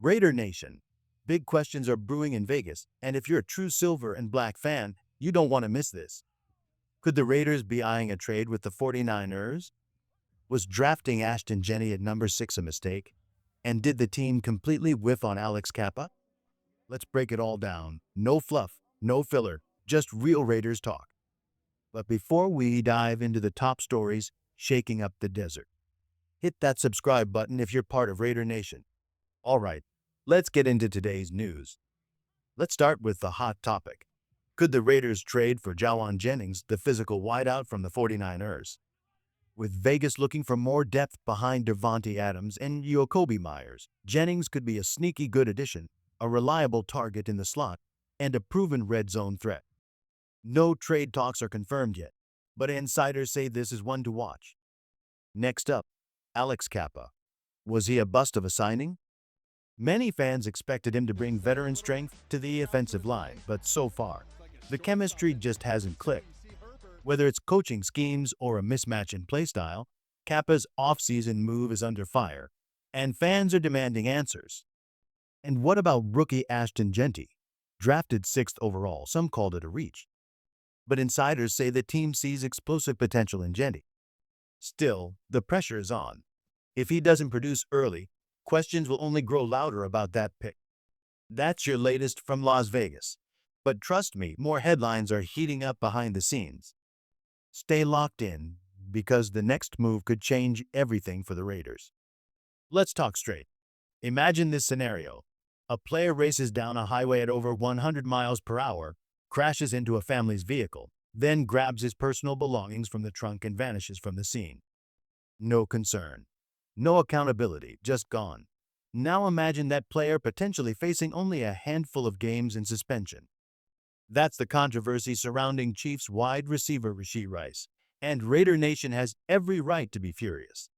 Raider Nation. Big questions are brewing in Vegas, and if you're a true silver and black fan, you don't want to miss this. Could the Raiders be eyeing a trade with the 49ers? Was drafting Ashton Jeanty at number 6 a mistake? And did the team completely whiff on Alex Kappa? Let's break it all down. No fluff, no filler, just real Raiders talk. But before we dive into the top stories shaking up the desert, hit that subscribe button if you're part of Raider Nation. All right, let's get into today's news. Let's start with the hot topic. Could the Raiders trade for Jawan Jennings, the physical wideout from the 49ers? With Vegas looking for more depth behind Devontae Adams and Jakobi Meyers, Jennings could be a sneaky good addition, a reliable target in the slot, and a proven red zone threat. No trade talks are confirmed yet, but insiders say this is one to watch. Next up, Alex Kappa. Was he a bust of a signing? Many fans expected him to bring veteran strength to the offensive line, but so far, the chemistry just hasn't clicked. Whether it's coaching schemes or a mismatch in play style, Kappa's offseason move is under fire, and fans are demanding answers. And what about rookie Ashton Jeanty? Drafted 6th overall, some called it a reach. But insiders say the team sees explosive potential in Jeanty. Still, the pressure is on. If he doesn't produce early, questions will only grow louder about that pick. That's your latest from Las Vegas. But trust me, more headlines are heating up behind the scenes. Stay locked in, because the next move could change everything for the Raiders. Let's talk straight. Imagine this scenario. A player races down a highway at over 100 miles per hour, crashes into a family's vehicle, then grabs his personal belongings from the trunk and vanishes from the scene. No concern. No accountability, just gone. Now imagine that player potentially facing only a handful of games in suspension. That's the controversy surrounding Chiefs wide receiver Rashee Rice, and Raider Nation has every right to be furious.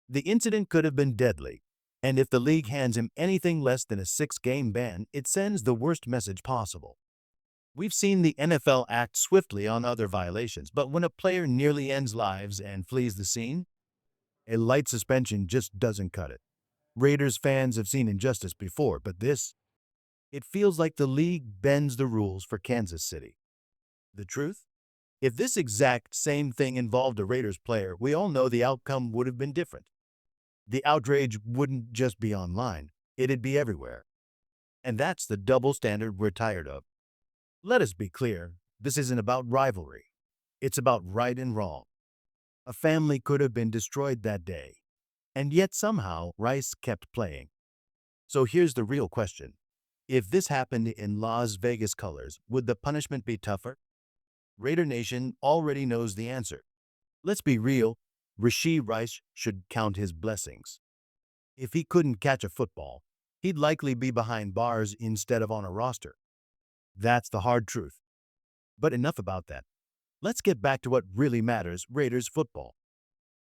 The incident could have been deadly, and if the league hands him anything less than a 6-game ban, it sends the worst message possible. We've seen the NFL act swiftly on other violations, but when a player nearly ends lives and flees the scene, a light suspension just doesn't cut it. Raiders fans have seen injustice before, but it feels like the league bends the rules for Kansas City. The truth? If this exact same thing involved a Raiders player, we all know the outcome would have been different. The outrage wouldn't just be online, it'd be everywhere. And that's the double standard we're tired of. Let us be clear, this isn't about rivalry. It's about right and wrong. A family could have been destroyed that day, and yet somehow Rice kept playing. So here's the real question. If this happened in Las Vegas colors, would the punishment be tougher? Raider Nation already knows the answer. Let's be real, Rashee Rice should count his blessings. If he couldn't catch a football, he'd likely be behind bars instead of on a roster. That's the hard truth. But enough about that. Let's get back to what really matters, Raiders football.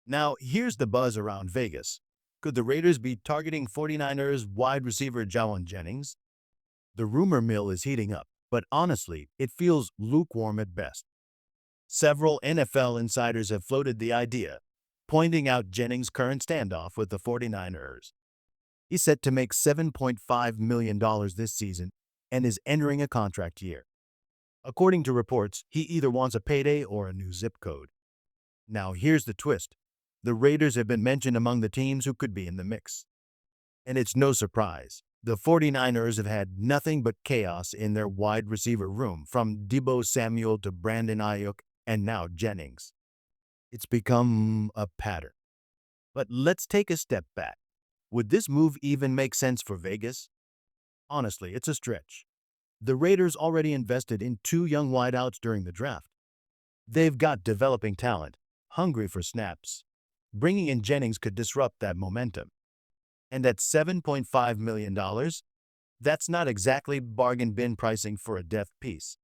Now, here's the buzz around Vegas. Could the Raiders be targeting 49ers wide receiver Jawan Jennings? The rumor mill is heating up, but honestly, it feels lukewarm at best. Several NFL insiders have floated the idea, pointing out Jennings' current standoff with the 49ers. He's set to make $7.5 million this season and is entering a contract year. According to reports, he either wants a payday or a new zip code. Now here's the twist. The Raiders have been mentioned among the teams who could be in the mix. And it's no surprise. The 49ers have had nothing but chaos in their wide receiver room, from Deebo Samuel to Brandon Ayuk and now Jennings. It's become a pattern. But let's take a step back. Would this move even make sense for Vegas? Honestly, it's a stretch. The Raiders already invested in 2 young wideouts during the draft. They've got developing talent, hungry for snaps. Bringing in Jennings could disrupt that momentum. And at $7.5 million, that's not exactly bargain bin pricing for a depth piece.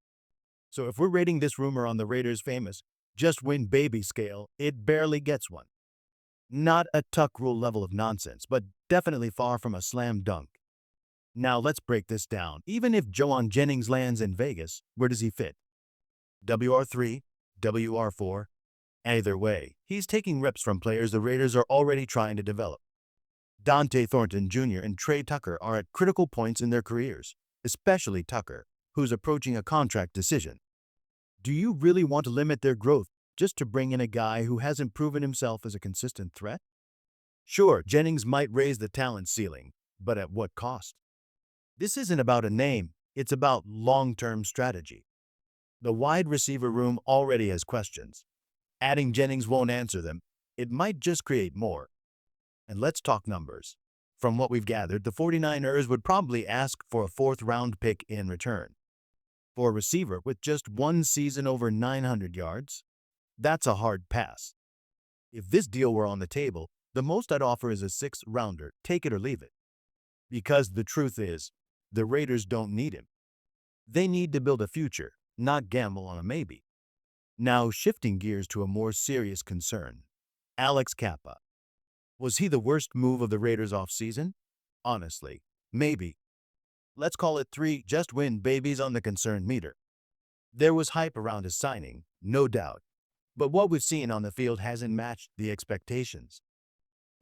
So if we're rating this rumor on the Raiders' famous just win baby scale, it barely gets one. Not a tuck rule level of nonsense, but definitely far from a slam dunk. Now let's break this down. Even if Jawan Jennings lands in Vegas, where does he fit? WR3, WR4? Either way, he's taking reps from players the Raiders are already trying to develop. Dante Thornton Jr. and Trey Tucker are at critical points in their careers, especially Tucker, who's approaching a contract decision. Do you really want to limit their growth just to bring in a guy who hasn't proven himself as a consistent threat? Sure, Jennings might raise the talent ceiling, but at what cost? This isn't about a name, it's about long-term strategy. The wide receiver room already has questions. Adding Jennings won't answer them. It might just create more. And let's talk numbers. From what we've gathered, the 49ers would probably ask for a fourth-round pick in return. For a receiver with just one season over 900 yards, that's a hard pass. If this deal were on the table, the most I'd offer is a sixth-rounder, take it or leave it. Because the truth is, the Raiders don't need him. They need to build a future, not gamble on a maybe. Now, shifting gears to a more serious concern. Alex Kappa. Was he the worst move of the Raiders offseason? Honestly, maybe. Let's call it 3 just win babies on the concern meter. There was hype around his signing, no doubt. But what we've seen on the field hasn't matched the expectations.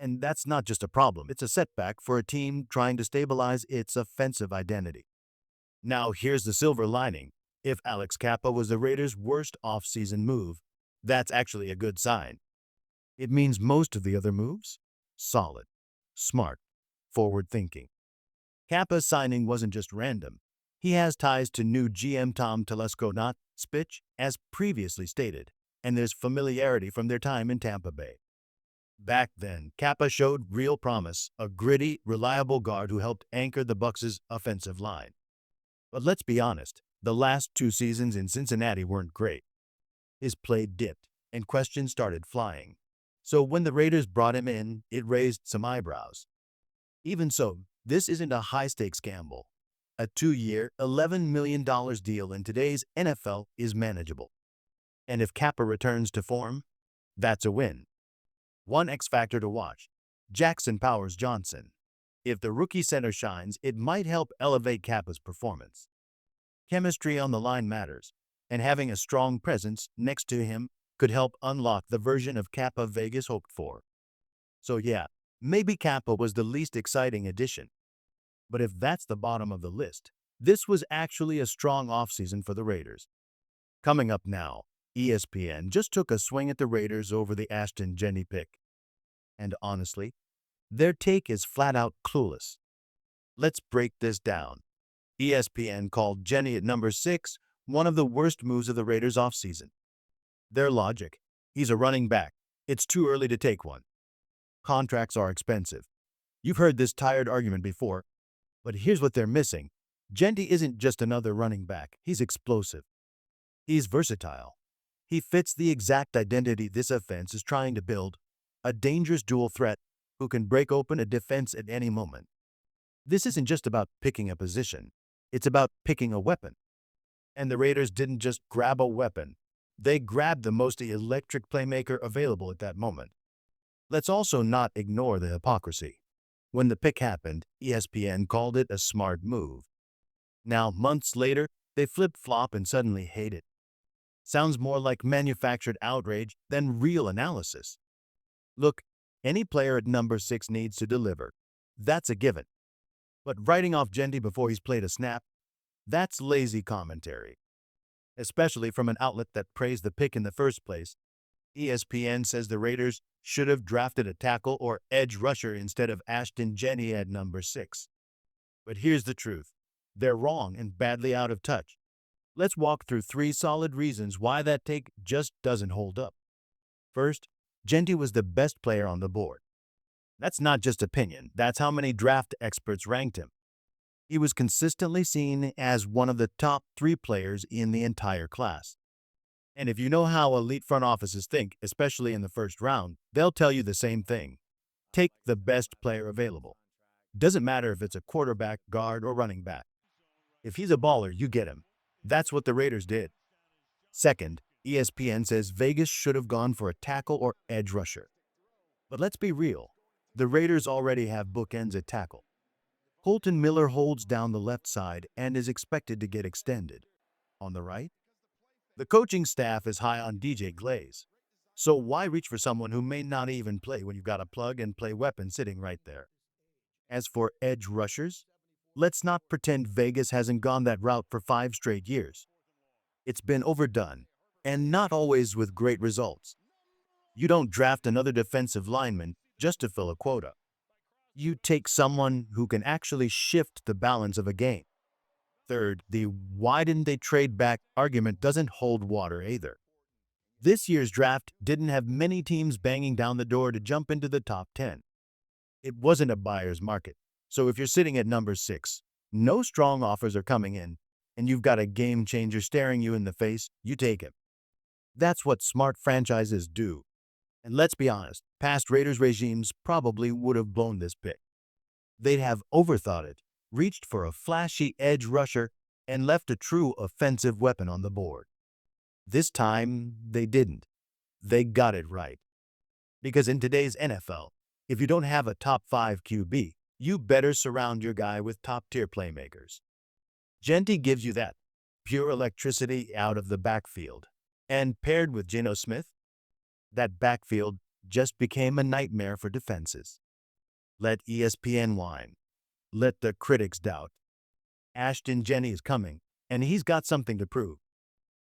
And that's not just a problem, it's a setback for a team trying to stabilize its offensive identity. Now, here's the silver lining. If Alex Kappa was the Raiders' worst offseason move, that's actually a good sign. It means most of the other moves? Solid, smart, forward-thinking. Kappa's signing wasn't just random. He has ties to new GM Tom Telesco, not Spitch, as previously stated, and there's familiarity from their time in Tampa Bay. Back then, Kappa showed real promise, a gritty, reliable guard who helped anchor the Bucs' offensive line. But let's be honest, the last 2 seasons in Cincinnati weren't great. His play dipped, and questions started flying. So when the Raiders brought him in, it raised some eyebrows. Even so, this isn't a high-stakes gamble. A 2-year, $11 million deal in today's NFL is manageable. And if Kappa returns to form, that's a win. One X factor to watch, Jackson Powers Johnson. If the rookie center shines, it might help elevate Kappa's performance. Chemistry on the line matters, and having a strong presence next to him could help unlock the version of Kappa Vegas hoped for. So yeah, maybe Kappa was the least exciting addition. But if that's the bottom of the list, this was actually a strong offseason for the Raiders. Coming up now, ESPN just took a swing at the Raiders over the Ashton Jeanty pick. And honestly, their take is flat-out clueless. Let's break this down. ESPN called Jeanty at number 6 one of the worst moves of the Raiders offseason. Their logic: he's a running back. It's too early to take one. Contracts are expensive. You've heard this tired argument before, but here's what they're missing. Jeanty isn't just another running back. He's explosive. He's versatile. He fits the exact identity this offense is trying to build, a dangerous dual threat who can break open a defense at any moment. This isn't just about picking a position. It's about picking a weapon. And the Raiders didn't just grab a weapon. They grabbed the most electric playmaker available at that moment. Let's also not ignore the hypocrisy. When the pick happened, ESPN called it a smart move. Now, months later, they flip-flop and suddenly hate it. Sounds more like manufactured outrage than real analysis. Look, any player at number 6 needs to deliver. That's a given. But writing off Jeanty before he's played a snap, that's lazy commentary. Especially from an outlet that praised the pick in the first place. ESPN says the Raiders should have drafted a tackle or edge rusher instead of Ashton Jeanty at number 6. But here's the truth. They're wrong and badly out of touch. Let's walk through 3 solid reasons why that take just doesn't hold up. First, Jeanty was the best player on the board. That's not just opinion, that's how many draft experts ranked him. He was consistently seen as one of the top 3 players in the entire class. And if you know how elite front offices think, especially in the first round, they'll tell you the same thing. Take the best player available. Doesn't matter if it's a quarterback, guard, or running back. If he's a baller, you get him. That's what the Raiders did. Second, ESPN says Vegas should have gone for a tackle or edge rusher. But let's be real. The Raiders already have bookends at tackle. Holton Miller holds down the left side and is expected to get extended. On the right, the coaching staff is high on DJ Glaze. So why reach for someone who may not even play when you've got a plug-and-play weapon sitting right there? As for edge rushers, let's not pretend Vegas hasn't gone that route for 5 straight years. It's been overdone, and not always with great results. You don't draft another defensive lineman just to fill a quota. You take someone who can actually shift the balance of a game. Third, the why didn't they trade back argument doesn't hold water either. This year's draft didn't have many teams banging down the door to jump into the top 10. It wasn't a buyer's market. So if you're sitting at number 6, no strong offers are coming in, and you've got a game changer staring you in the face, you take him. That's what smart franchises do. And let's be honest, past Raiders regimes probably would have blown this pick. They'd have overthought it, reached for a flashy edge rusher, and left a true offensive weapon on the board. This time, they didn't. They got it right. Because in today's NFL, if you don't have a top 5 QB, you better surround your guy with top-tier playmakers. Jeanty gives you that pure electricity out of the backfield. And paired with Geno Smith, that backfield just became a nightmare for defenses. Let ESPN whine. Let the critics doubt. Ashton Jeanty is coming, and he's got something to prove.